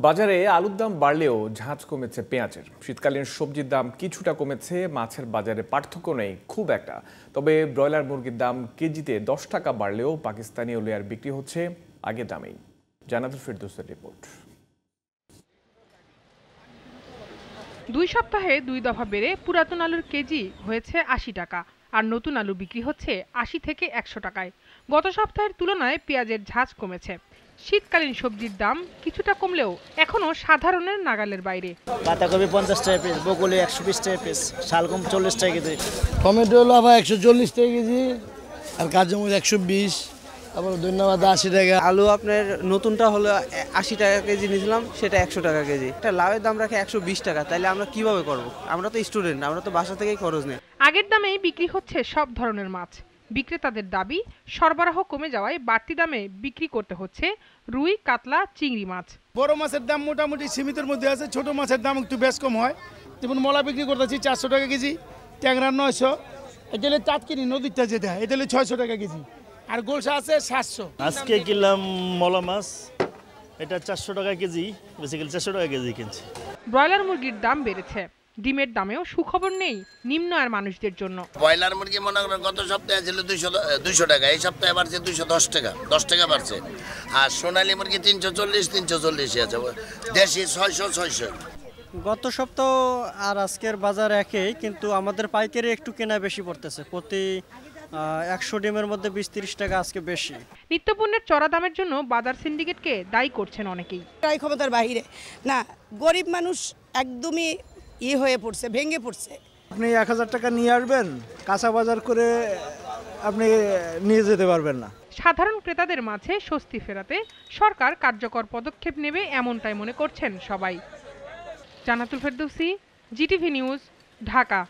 বাজারে আলুর দাম বাড়লেও ঝাঁজ কমেছে পেঁয়াজের। শীতকালীন সবজির দাম কিছুটা কমেছে, মাছের বাজারে পার্থক্য নেই খুব একটা। তবে ব্রয়লার মুরগির দাম কেজিতে 10 টাকা বাড়লেও পাকিস্তানি লেয়ার বিক্রি হচ্ছে আগের দামেই। জানাতুল ফেরদৌসের রিপোর্ট। 2 সপ্তাহে 2 দফা বেড়ে পুরাতন আলুর কেজি হয়েছে 80 টাকা, আর নতুন আলু বিক্রি হচ্ছে 80 থেকে 100 টাকায়। গত সপ্তাহের তুলনায় পেঁয়াজের ঝাঁজ কমেছে। শীতকালীন সবজির দাম কিছুটা কমলেও এখনো সাধারণের নাগালের বাইরে। পাতাকপি 50 টাকা পিস, বকুলি 120 টাকা পিস, শালগম 40 টাকা কেজি, টমেটো হলো আবার 140 টাকা কেজি, আর কাঁচামরিচ 120, আবার ধন্যবাদ 80 টাকা। আলু আপনার নতুনটা হলো 80 টাকা কেজি নিয়েছিলাম, সেটা 100 টাকা কেজি। একটা লাউয়ের দাম রাখে 120 টাকা, তাহলে আমরা কিভাবে করব? আমরা তো স্টুডেন্ট, আমরা তো বাসা থেকেই খরচ নেই। আগের দামেই বিক্রি হচ্ছে সব ধরনের মাছ। বিক্রেতাদের দাবি, সরবরাহ কমে যাওয়ায় বাড়তি দামে বিক্রি করতে হচ্ছে রুই, কাতলা, চিংড়ি মাছ। বড় মাছের দাম মোটামুটি সীমিতের মধ্যে আছে, ছোট মাছের দাম একটু বেশ কম হয়। যেমন মলা বিক্রি করতেছি 400 টাকা কেজি, ট্যাংরা 900, এটা হলে চাঁদকিনি নদীরটা যেটা, এটা হলে 600 টাকা কেজি, আর গোলসা আছে 700। আজকে কিনলাম মলা মাছ, এটা 400 টাকা কেজি, বেসিক্যালি 400 টাকা কেজি কিনছি। ব্রয়লার মুরগির দাম বেড়েছে। ডিমের দামেও সুখবর নেই নিম্ন আয়ের মানুষদের জন্য। ব্রয়লার মুরগি মনে করেন গত সপ্তাহে ছিল 200 টাকা, এই সপ্তাহে বাড়ছে 210 টাকা, 10 টাকা বাড়ছে। আর সোনালী মুরগি 340 আছে, দেশি 600। গত সপ্তাহ আর আজকের বাজার একই, কিন্তু আমাদের পাইকারি একটু কেনা বেশি পড়তেছে। প্রতি 100 ডিমের মধ্যে 20-30 টাকা আজকে বেশি। নিত্যপণ্যের চড়া দামের জন্য বাজার সিন্ডিকেটকে দায়ী করছেন অনেকেই। ক্রয় ক্ষমতার বাইরে না, গরিব মানুষ একদমই হয়ে পড়ছে, ভেঙে পড়ছে। আপনি 1000 টাকা নিয়ে আসবেন, কাঁচা বাজার করে আপনি নিয়ে যেতে পারবেন না। সাধারণ ক্রেতাদের মাঝে স্বস্তি ফেরাতে সরকার কার্যকর পদক্ষেপ নেবে, এমনটাই মনে করছেন সবাই। Jannatul Ferdousi, GTV news, Dhaka.